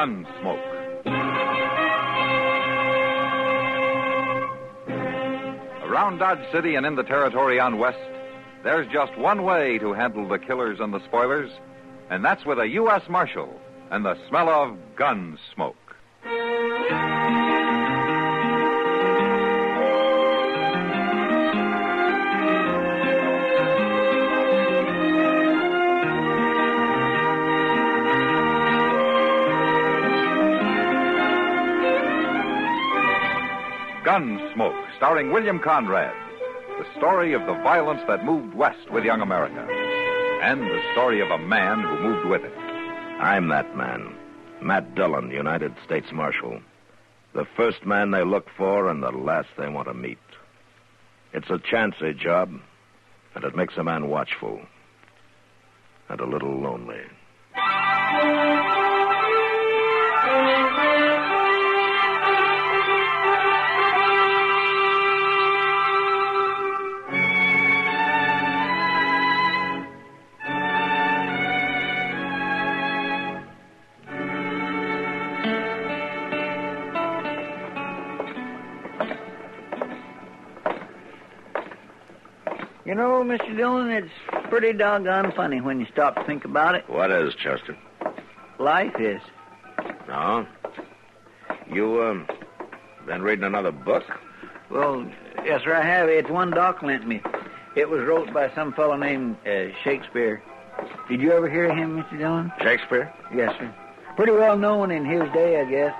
Gunsmoke. Around Dodge City and in the territory on West, there's just one way to handle the killers and the spoilers, and that's with a U.S. Marshal and the smell of gun smoke. Gunsmoke, starring William Conrad. The story of the violence that moved west with young America. And the story of a man who moved with it. I'm that man. Matt Dillon, United States Marshal. The first man they look for and the last they want to meet. It's a chancy job, and it makes a man watchful. And a little lonely. You know, Mr. Dillon, it's pretty doggone funny when you stop to think about it. What is, Chester? Life is. No? You, been reading another book? Well, yes, sir, I have. It's one Doc lent me. It was wrote by some fellow named Shakespeare. Did you ever hear of him, Mr. Dillon? Shakespeare? Yes, sir. Pretty well known in his day, I guess.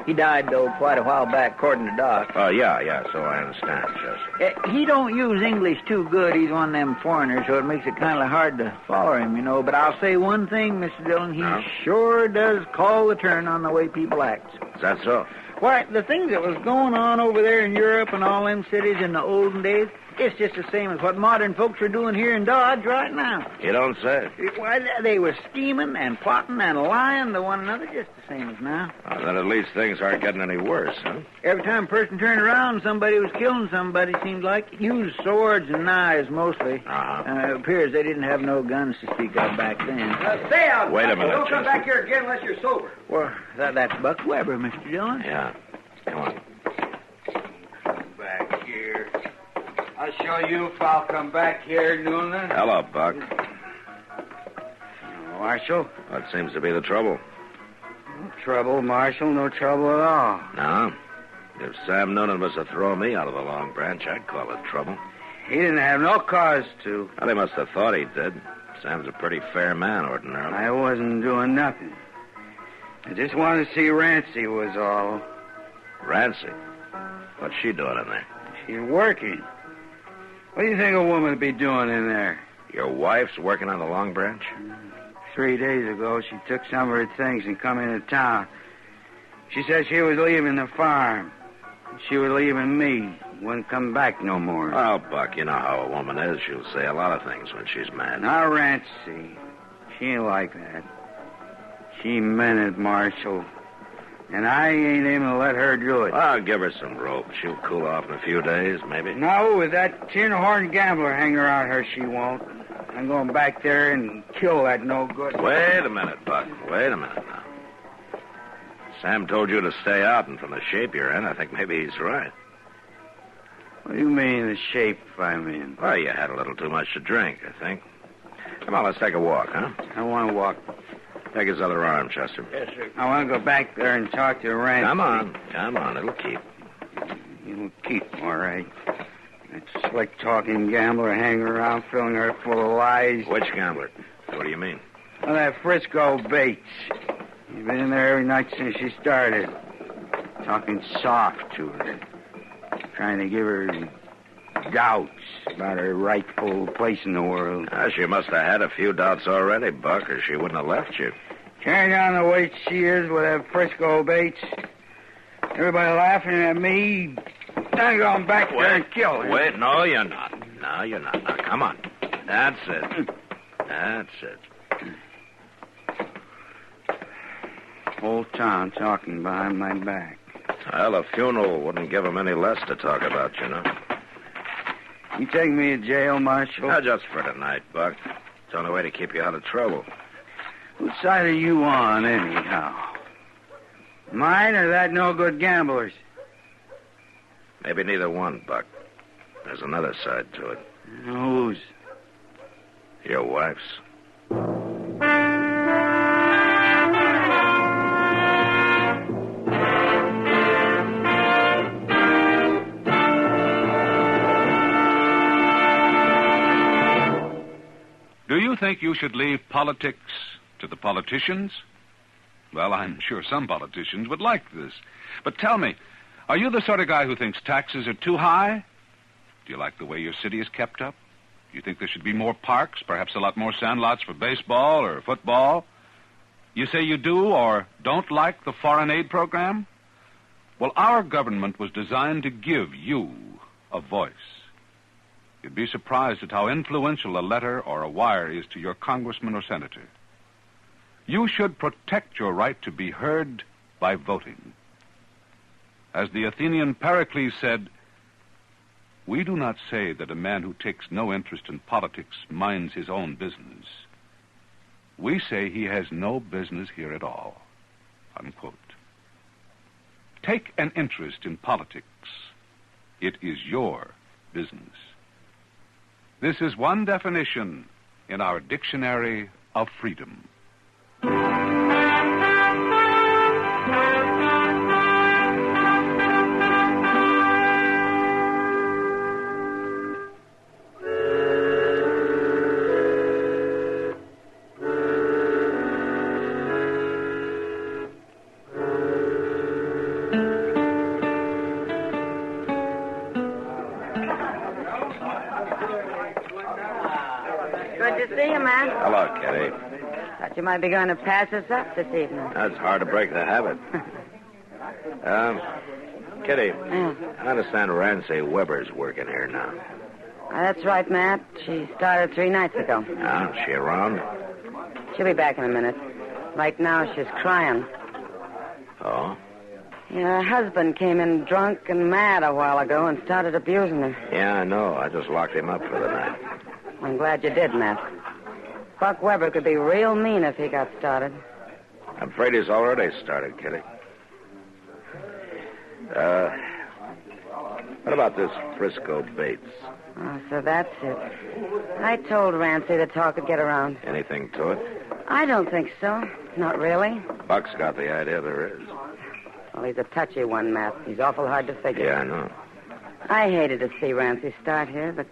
He died, though, quite a while back, according to Doc. Oh, yeah, so I understand, Chester. He don't use English too good. He's one of them foreigners, so it makes it kind of hard to follow him, you know. But I'll say one thing, Mr. Dillon, he sure does call the turn on the way people act. Is that so? Why, the things that was going on over there in Europe and all them cities in the olden days, it's just the same as what modern folks are doing here in Dodge right now. You don't say. Why, they were scheming and plotting and lying to one another just the same as now. Well, then at least things aren't getting any worse, huh? Every time a person turned around, somebody was killing somebody, seemed like. Used swords and knives, mostly. It appears they didn't have no guns to speak of back then. Stay out. Wait a minute, Don't come Chester. back here again unless you're sober. Well, that's Buck Weber, Mr. Dillon. Yeah. Come on. Back here. I'll show you if I'll come back here, Noonan. Hello, Buck. Marshal? What seems to be the trouble? No trouble, Marshal. No trouble at all. No? If Sam Noonan was to throw me out of the Long Branch, I'd call it trouble. He didn't have no cause to. Well, he must have thought he did. Sam's a pretty fair man, ordinarily. I wasn't doing nothing. I just wanted to see Rancy was all. Rancy? What's she doing in there? She's working. What do you think a woman would be doing in there? Your wife's working on the Long Branch? 3 days ago, she took some of her things and come into town. She said she was leaving the farm. She was leaving me. Wouldn't come back no more. Oh, Buck, you know how a woman is. She'll say a lot of things when she's mad. Now, Rancy, she ain't like that. She meant it, Marshal. And I ain't aiming to let her do it. I'll give her some rope. She'll cool off in a few days, maybe. No, with that tin-horn gambler hanging around her, she won't. I'm going back there and kill that no good. Wait a minute, Buck. Wait a minute now. Sam told you to stay out, and from the shape you're in, I think maybe he's right. What do you mean, the shape I'm in? Well, you had a little too much to drink, I think. Come on, let's take a walk, huh? I want to walk. Take his other arm, Chester. Yes, sir. I want to go back there and talk to Rancy. Come on. It'll keep. It'll keep, all right. That slick-talking gambler hanging around, filling her full of lies. Which gambler? What do you mean? Well, that Frisco Bates. He's been in there every night since she started. Talking soft to her. Trying to give her doubts about her rightful place in the world. She must have had a few doubts already, Buck, or she wouldn't have left you. Carrying on the way she is with that Frisco Bates. Everybody laughing at me. I'm going back there and kill her. Wait, no, you're not. No, you're not. Now, come on. That's it. That's it. Whole town talking behind my back. Well, a funeral wouldn't give them any less to talk about, you know. You take me to jail, Marshal? Now, just for tonight, Buck. It's the only way to keep you out of trouble. Whose side are you on, anyhow? Mine or that no-good gambler's? Maybe neither one, Buck. There's another side to it. Whose? Your wife's. Do you think you should leave politics to the politicians? Well, I'm sure some politicians would like this. But tell me, are you the sort of guy who thinks taxes are too high? Do you like the way your city is kept up? Do you think there should be more parks, perhaps a lot more sandlots for baseball or football? You say you do or don't like the foreign aid program? Well, our government was designed to give you a voice. You'd be surprised at how influential a letter or a wire is to your congressman or senator. You should protect your right to be heard by voting. As the Athenian Pericles said, we do not say that a man who takes no interest in politics minds his own business. We say he has no business here at all. Unquote. Take an interest in politics. It is your business. This is one definition in our dictionary of freedom. Good to see you, man. Hello, Kitty. Thought you might be going to pass us up this evening. It's hard to break the habit. Kitty, I understand Rancy Weber's working here now. That's right, Matt. She started 3 nights ago. Is she around? She'll be back in a minute. Right now, she's crying. Oh? Yeah, her husband came in drunk and mad a while ago and started abusing her. Yeah, I know. I just locked him up for the night. I'm glad you did, Matt. Buck Weber could be real mean if he got started. I'm afraid he's already started, Kitty. What about this Frisco Bates? Oh, so that's it. I told Rancy the talk would get around. Anything to it? I don't think so. Not really. Buck's got the idea there is. Well, he's a touchy one, Matt. He's awful hard to figure. Yeah, I know. I hated to see Rancy start here, but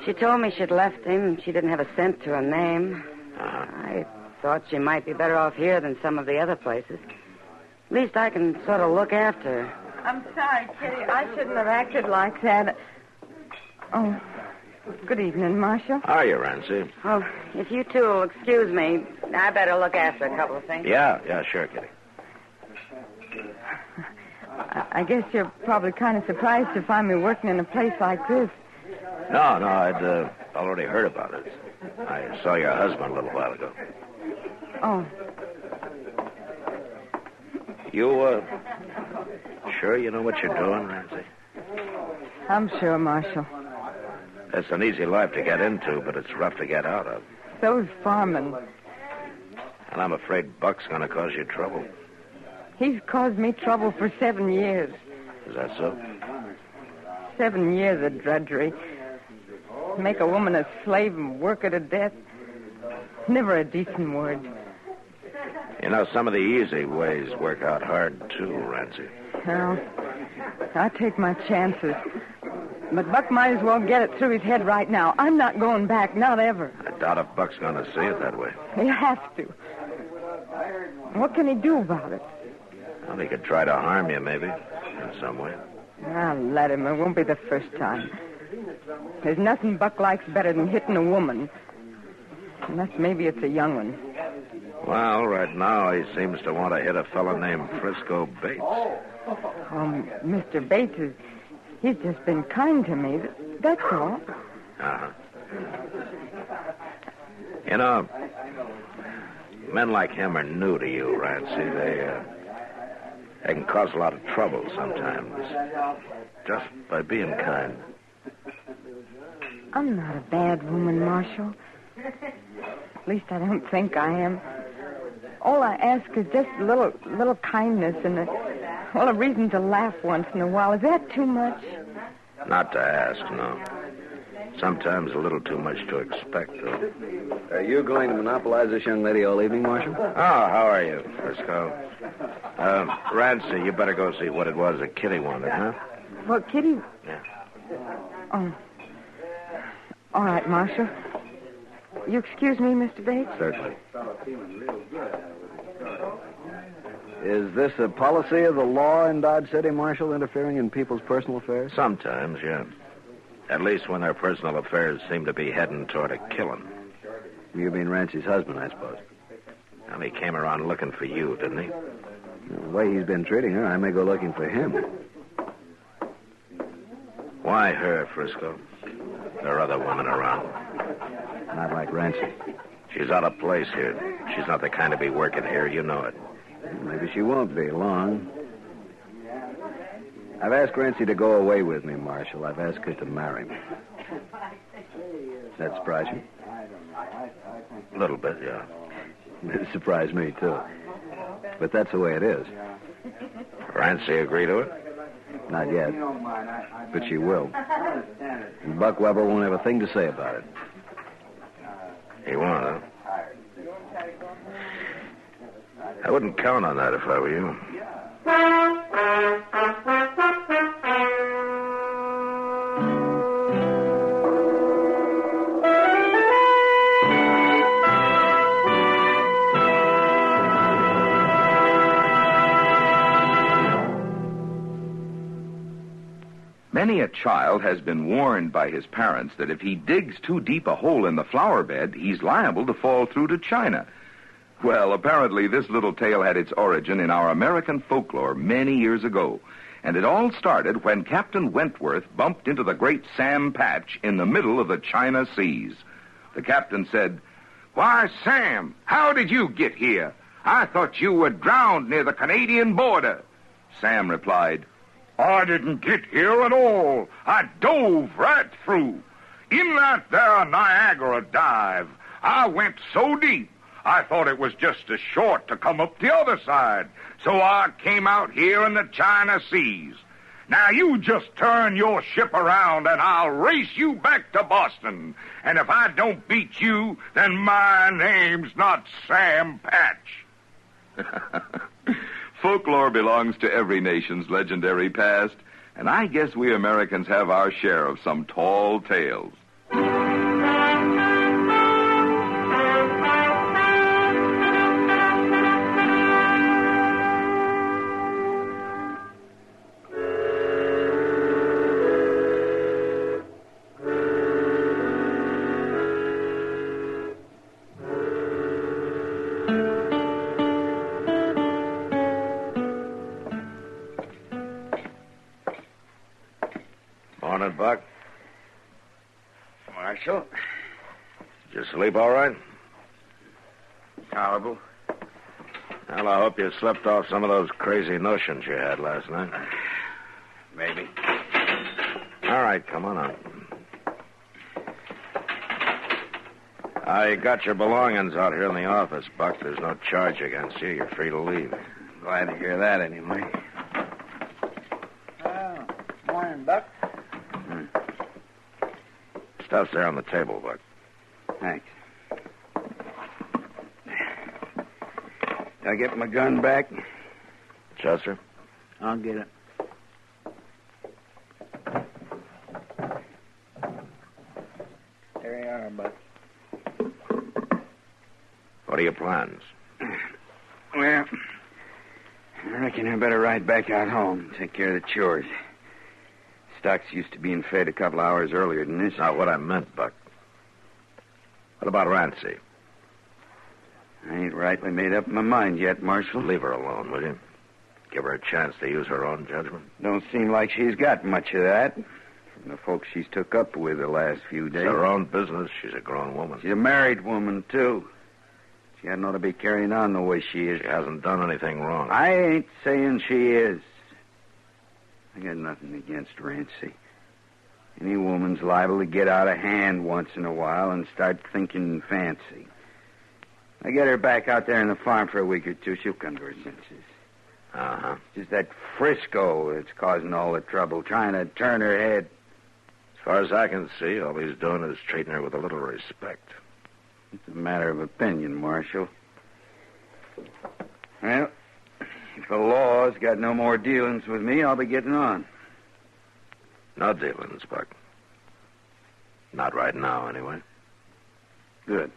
she told me she'd left him. She didn't have a cent to her name. I thought she might be better off here than some of the other places. At least I can sort of look after her. I'm sorry, Kitty. I shouldn't have acted like that. Oh, good evening, Marshal. How are you, Rancy? Oh, if you two will excuse me, I better look after a couple of things. Yeah, sure, Kitty. I guess you're probably kind of surprised to find me working in a place like this. No, I'd already heard about it. I saw your husband a little while ago. Oh. You, sure you know what you're doing, Rancy? I'm sure, Marshal. It's an easy life to get into, but it's rough to get out of. Those firemen. And I'm afraid Buck's going to cause you trouble. He's caused me trouble for 7 years. Is that so? 7 years of drudgery. Make a woman a slave and work her to death. Never a decent word. You know, some of the easy ways work out hard, too, Rancy. Well, I'll take my chances. But Buck might as well get it through his head right now. I'm not going back, not ever. I doubt if Buck's going to see it that way. He has to. What can he do about it? Well, he could try to harm you, maybe, in some way. I'll let him. It won't be the first time. There's nothing Buck likes better than hitting a woman. Unless maybe it's a young one. Well, right now he seems to want to hit a fellow named Frisco Bates. Mr. Bates he's just been kind to me. That's all. Uh-huh. You know, men like him are new to you, Rancy. They can cause a lot of trouble sometimes. Just by being kind. I'm not a bad woman, Marshal. At least I don't think I am. All I ask is just a little kindness and a reason to laugh once in a while. Is that too much? Not to ask, no. Sometimes a little too much to expect, though. Are you going to monopolize this young lady all evening, Marshal? Oh, how are you, Frisco? Rancy, you better go see what it was that Kitty wanted, huh? Well, Kitty... Yeah. Oh. All right, Marshal. You excuse me, Mr. Bates? Certainly. Is this a policy of the law in Dodge City, Marshal, interfering in people's personal affairs? Sometimes, yeah. At least when their personal affairs seem to be heading toward a killing. You mean Rancy's husband, I suppose. Well, he came around looking for you, didn't he? The way he's been treating her, I may go looking for him. Why her, Frisco? There are other women around. Not like Rancy. She's out of place here. She's not the kind to be working here. You know it. Maybe she won't be long. I've asked Rancy to go away with me, Marshal. I've asked her to marry me. Does that surprise you? A little bit, yeah. It surprised me, too. But that's the way it is. Rancy agree to it? Not yet. But she will. And Buck Weber won't have a thing to say about it. He won't, huh? I wouldn't count on that if I were you. Many a child has been warned by his parents that if he digs too deep a hole in the flower bed, he's liable to fall through to China. Well, apparently this little tale had its origin in our American folklore many years ago. And it all started when Captain Wentworth bumped into the great Sam Patch in the middle of the China Seas. The captain said, "Why, Sam, how did you get here? I thought you were drowned near the Canadian border." Sam replied, "I didn't get here at all. I dove right through. In that there Niagara dive, I went so deep, I thought it was just as short to come up the other side. So I came out here in the China Seas. Now you just turn your ship around and I'll race you back to Boston. And if I don't beat you, then my name's not Sam Patch." Folklore belongs to every nation's legendary past, and I guess we Americans have our share of some tall tales. Morning, Buck. Marshal? Did you sleep all right? Tolerable. Well, I hope you slept off some of those crazy notions you had last night. Maybe. All right, come on up. I got your belongings out here in the office, Buck. There's no charge against you. You're free to leave. Glad to hear that, anyway. Oh, morning, Buck. Stuff's there on the table, Buck. Thanks. Did I get my gun back? Chester? I'll get it. There you are, Buck. What are your plans? Well, I reckon I better ride back out home, take care of the chores. Stock's used to being fed a couple hours earlier than this. Not what I meant, Buck. What about Rancy? I ain't rightly made up my mind yet, Marshal. Leave her alone, will you? Give her a chance to use her own judgment. Don't seem like she's got much of that. From the folks she's took up with the last few days. It's her own business. She's a grown woman. She's a married woman, too. She hadn't ought to be carrying on the way she is. She hasn't done anything wrong. I ain't saying she is. I got nothing against Rancy. Any woman's liable to get out of hand once in a while and start thinking fancy. I get her back out there in the farm for a week or two. She'll come to her senses. Uh-huh. Just that Frisco that's causing all the trouble, trying to turn her head. As far as I can see, all he's doing is treating her with a little respect. It's a matter of opinion, Marshal. Well, if the law's got no more dealings with me, I'll be getting on. No dealings, Buck. Not right now, anyway. Good.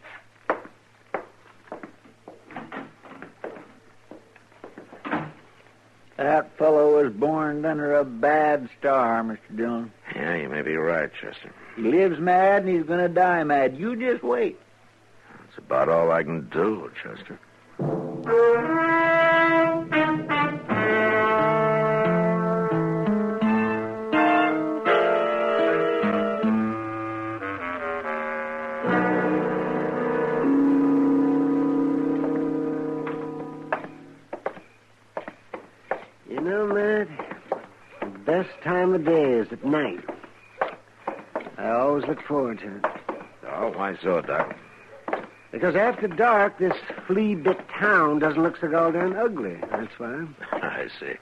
That fellow was born under a bad star, Mr. Dillon. Yeah, you may be right, Chester. He lives mad and he's going to die mad. You just wait. That's about all I can do, Chester. You know, Matt, the best time of day is at night. I always look forward to it. Oh, why so, Doc? Because after dark, this flea-bit town doesn't look so goddamn ugly. That's why. I see.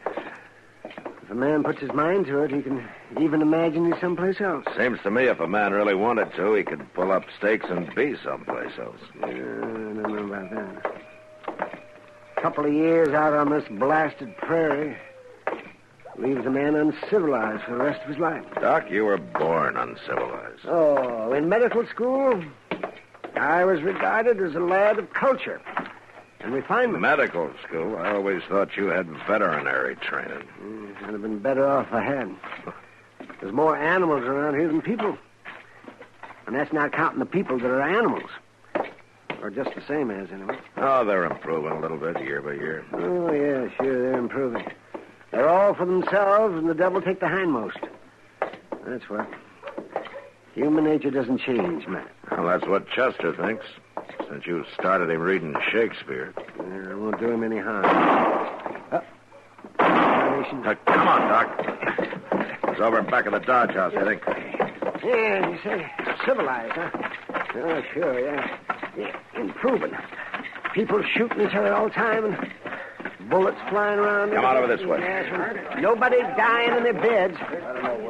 If a man puts his mind to it, he can even imagine he's someplace else. Seems to me if a man really wanted to, he could pull up stakes and be someplace else. I don't know about that. A couple of years out on this blasted prairie leaves a man uncivilized for the rest of his life. Doc, you were born uncivilized. Oh, in medical school, I was regarded as a lad of culture and refinement. Medical school? I always thought you had veterinary training. I'd have been better off if I had. There's more animals around here than people. And that's not counting the people that are animals. Or just the same as, anyway. Oh, they're improving a little bit year by year. Oh, yeah, sure, they're improving. They're all for themselves, and the devil take the hindmost. That's what. Human nature doesn't change, Matt. Well, that's what Chester thinks, since you started him reading Shakespeare. It won't do him any harm. Come on, Doc. It's over back of the Dodge House, I think. Yeah, you say civilized, huh? Oh, sure, yeah. Improving. People shooting each other all the time and bullets flying around. Come on over this way. Yes, nobody dying in their beds.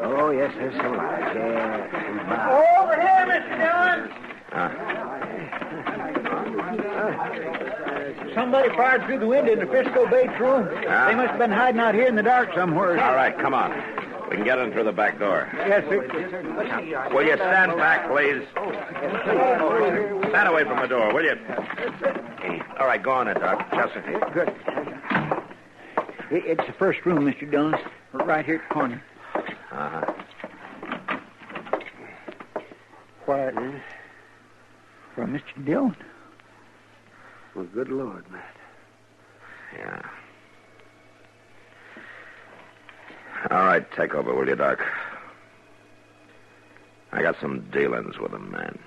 Oh, yes, they're civilized. Yeah. Over here, Mr. Dillon. Somebody fired through the window in the Frisco Bates room. They must have been hiding out here in the dark somewhere. All right, come on. We can get in through the back door. Yes, sir. Will you stand back, please? Stand away from the door, will you? All right, go on in, Doc. Chester. Good. It's the first room, Mr. Dillon. Right here at the corner. Uh-huh. Quiet. From Mr. Dillon. Well, good Lord, Matt. Yeah. All right, take over, will you, Doc? I got some dealings with him, man.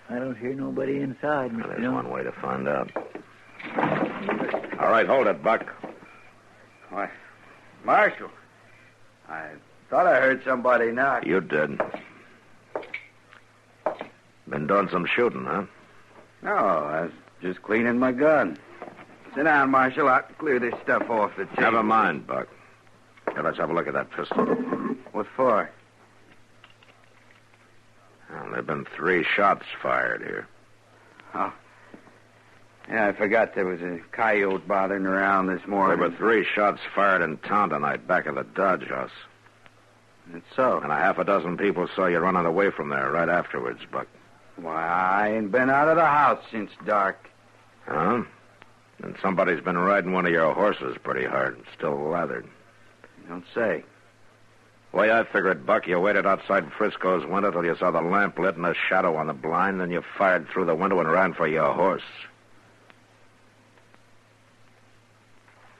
I don't hear nobody inside, Mr. Well, there's Dillon. one way to find out. All right, hold it, Buck. Why, Marshal, I thought I heard somebody knock. You did. Been doing some shooting, huh? No, I was just cleaning my gun. Sit down, Marshal. I'll clear this stuff off the table. Never mind, Buck. Here, let's have a look at that pistol. What for? Well, there have been 3 shots fired here. Oh. Yeah, I forgot there was a coyote bothering around this morning. There were 3 shots fired in town tonight back of the Dodge House. That's so. And a half a dozen people saw you running away from there right afterwards, Buck. Why, I ain't been out of the house since dark. Huh? And somebody's been riding one of your horses pretty hard, still lathered. You don't say. Way I figured, Buck, you waited outside Frisco's window till you saw the lamp lit and a shadow on the blind, then you fired through the window and ran for your horse.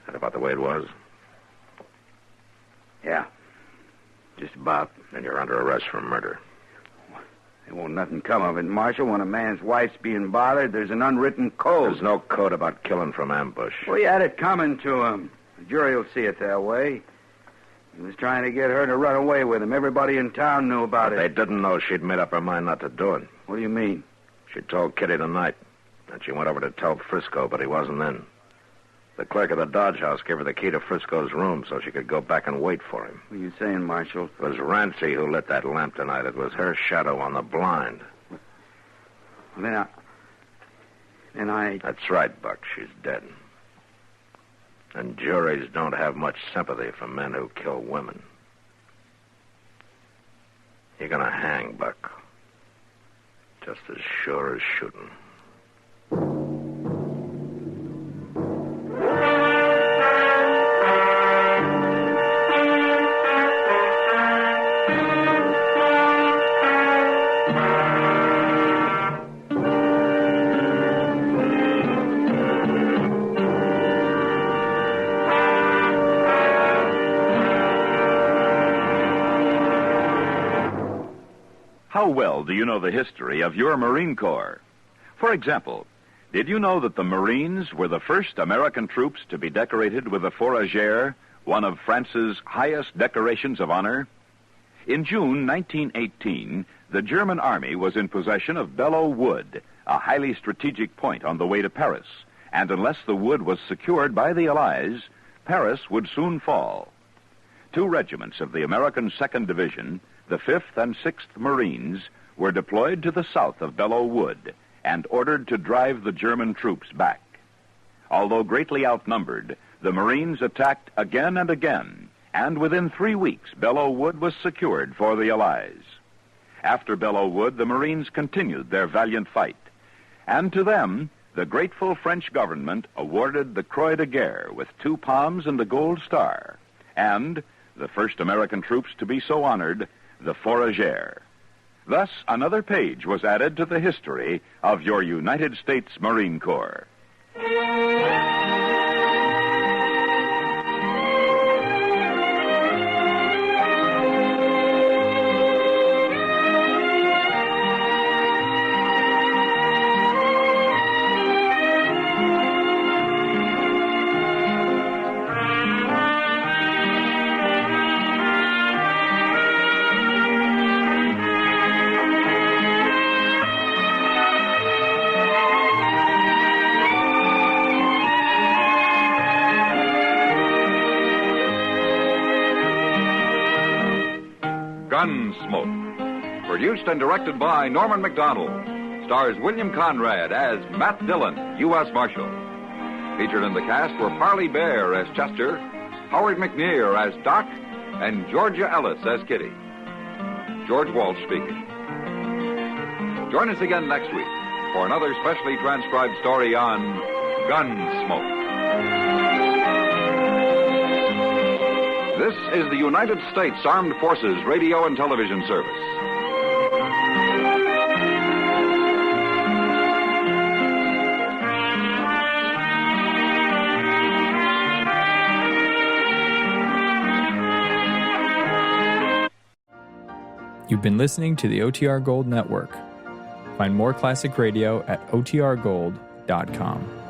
Is that about the way it was? Yeah. just about. And you're under arrest for murder. There won't nothing come of it, Marshal. When a man's wife's being bothered, there's an unwritten code. There's no code about killing from ambush. We had it coming to him. The jury will see it that way. He was trying to get her to run away with him. Everybody in town knew about it. They didn't know she'd made up her mind not to do it. What do you mean? She told Kitty tonight. And she went over to tell Frisco, but he wasn't in. The clerk of the Dodge House gave her the key to Frisco's room so she could go back and wait for him. What are you saying, Marshal? It was Rancy who lit that lamp tonight. It was her shadow on the blind. Then I... That's right, Buck. She's dead. And juries don't have much sympathy for men who kill women. You're gonna hang, Buck. Just as sure as shooting. How well do you know the history of your Marine Corps? For example, did you know that the Marines were the first American troops to be decorated with the Fourragère, one of France's highest decorations of honor? In June 1918, the German army was in possession of Belleau Wood, a highly strategic point on the way to Paris, and unless the wood was secured by the Allies, Paris would soon fall. 2 regiments of the American 2nd Division, the 5th and 6th Marines, were deployed to the south of Belleau Wood and ordered to drive the German troops back. Although greatly outnumbered, the Marines attacked again and again, and within 3 weeks, Belleau Wood was secured for the Allies. After Belleau Wood, the Marines continued their valiant fight, and to them, the grateful French government awarded the Croix de Guerre with 2 palms and a gold star, and the first American troops to be so honored, the Fourragère. Thus, another page was added to the history of your United States Marine Corps. Gunsmoke. Produced and directed by Norman McDonald. Stars William Conrad as Matt Dillon, U.S. Marshal. Featured in the cast were Parley Bear as Chester, Howard McNear as Doc, and Georgia Ellis as Kitty. George Walsh speaking. Join us again next week for another specially transcribed story on Gunsmoke. This is the United States Armed Forces Radio and Television Service. You've been listening to the OTR Gold Network. Find more classic radio at otrgold.com.